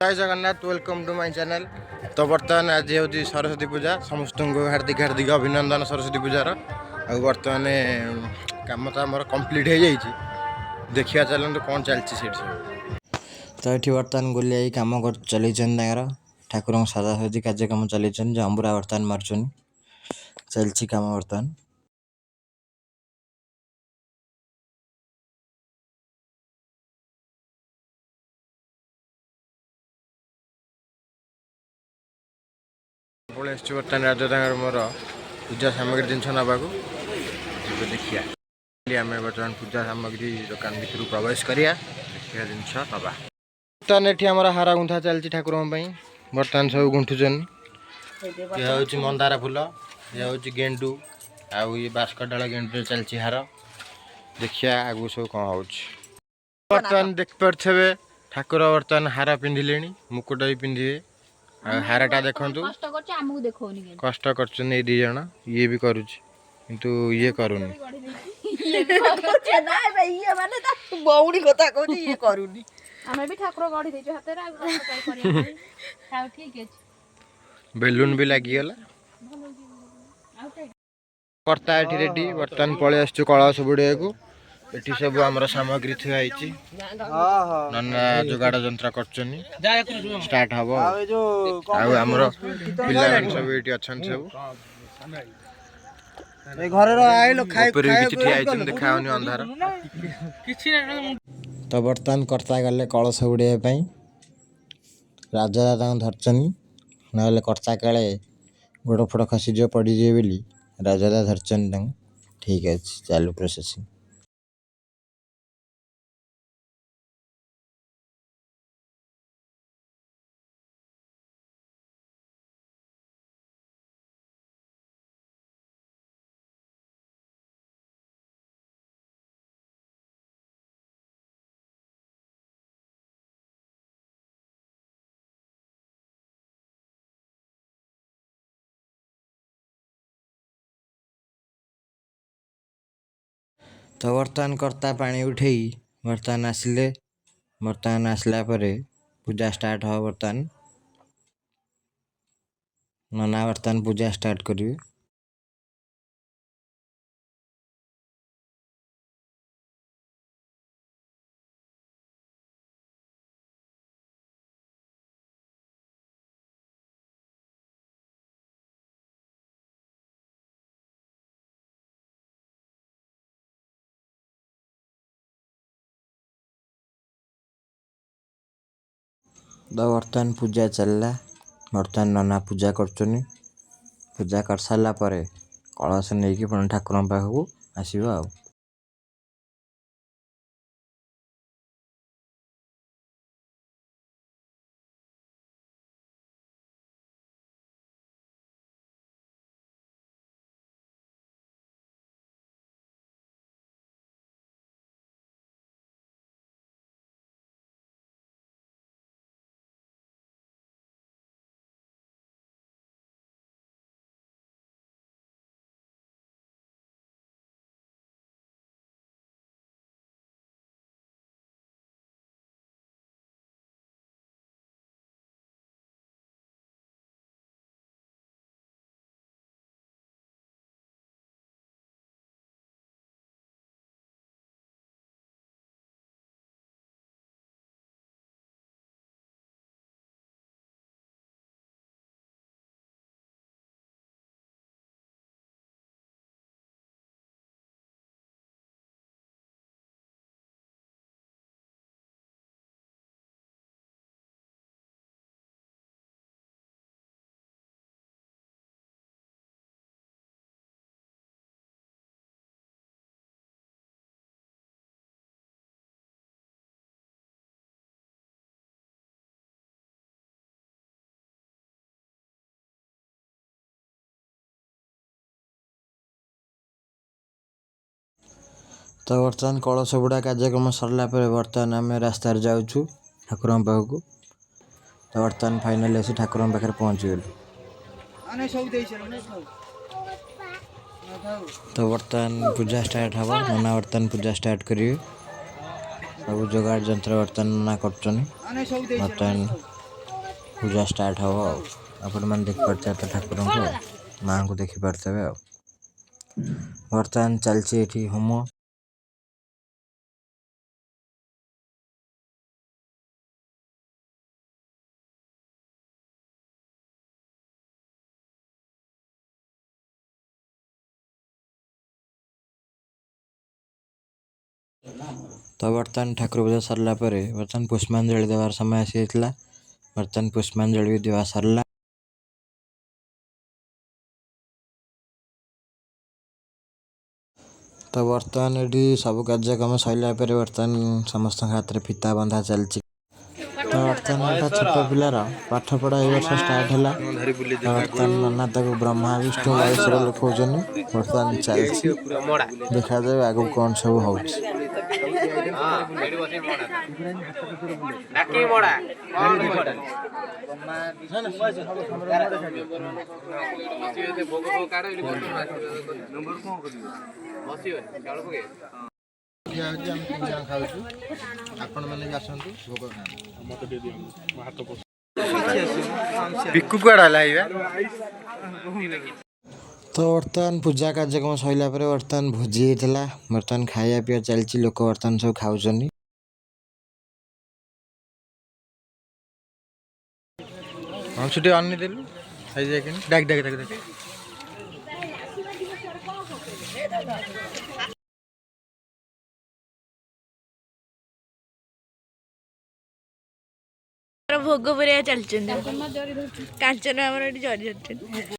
जय Jagannath welcome to my channel. तो बर्तमान आज हूँ सरस्वती पूजा समस्त को हार्दिक हार्दिक अभिनंदन सरस्वती पूजार। आ बर्तमान कम तो आम कम्प्लीट हो जाइए देखा चलते कौन चलती से तो ये बर्तमान गोलिया कम चल ठाकुर सजासजी कार्यक्रम चल अंबुरा बर्तमान मार्चन चलती कम बर्तमान पलि बर्तमान राज मोर पूजा सामग्री जिन नाक देखिए आम बर्तमान पूजा सामग्री दुकान भर प्रवेश करिया देखिए जिनस ना बर्तमान ये आम हार गुंथा चलती ठाकुर बर्तमान सब गुंथुचन ये हूँ मंदार फूल ये हूँ गेंडू आउ ये बास्कडाल गेंडू चलती हार देखिया आगु सब कौन हो बर्तमान देख पारे ठाकुर बर्तमान हार पिंधिले मुकुट भी पिंधे हारटा देखु कष्ट कर दी जन ये भी करुच्च किंतु ये करूनी बौणी कथा कहूँ ये करूनी आमे भी ठाकुर गढ़ी देजो हाथ रे आ ठीक अछि बेलून भी लगी गला कर्ता एठी रेडी बर्तमान पळे आछू कळस बुड़े को एठी सब हमर सामग्री थुआ आइची नन्ना जुगाड़ जंत्र करचनी स्टार्ट हबो आ हमर पिल्ला सब एठी अछन सब ए घर रो आइलो खाइ खाइ किछि आइचन देखाउनी अंधार किछि तो बर्तमान कर्ता गले कलश बुड़े राजा दादा धरचनी ना कर्ता काले गोड़ फोड़ खसी जो पड़ी जे बोली राजा दादा धरचनी ठीक है चालू प्रोसेसिंग तो बर्तमान कर्ता पानी उठे बर्तमान आसिले बर्तमान आसला पूजा स्टार्ट हो बर्तमान नना बर्तमान पूजा स्टार्ट करिवे तो बर्तमान पूजा चलला बर्तमान नना पूजा करचनी पूजा कर सारा पर कलश नहीं कि पुणी ठाकुर पाखक आसो आ तो बर्तमान कलश बुड़ा कार्यक्रम सरला बर्तमान आम रास्तार जाऊँ ठाकुर पाखक तो बर्तमान फाइनाली आसी ठाकुर पाखे पहुँचीगलु तो बर्तमान पूजा स्टार्ट हम नना बर्तमान पूजा स्टार्ट करेंगे सब जोगाड़ जंत्र बर्तमान नना कर बर्तमान पूजा स्टार्ट हम आपण मैंने देखिपे तो ठाकुर को माँ को देखिपे बर्तमान चलती होम तो बर्तमान ठाकुर पूजा सरला बर्तमान पुष्पांजलि देवार समय आसी बर्तमान पुष्पांजलि भी देवा सरला तो बर्तमान ये सब कार्यक्रम सरला बर्तमान समस्त हाथ में फीता बंधा चलती तो बर्तमान गोटे छोट पिलार पाठ पढ़ा वर्ष स्टार्ट है बर्तमान नना ताको ब्रह्मा विष्णु महेश्वर लोक बर्तमान चलती देखा जाए आगू कौन सब हो आपण मैंने आसतु भोग पिकु कड़ा तो बर्तमान पूजा कार्यक्रम सरला बर्तमान भोजी होता बर्तमान खाया पीवा चलती लोक बर्तमान सब खाऊ हाँ छुट्टी अन देलु डाक डाक डाक डाक भोग परिया चलचन कांचन जरी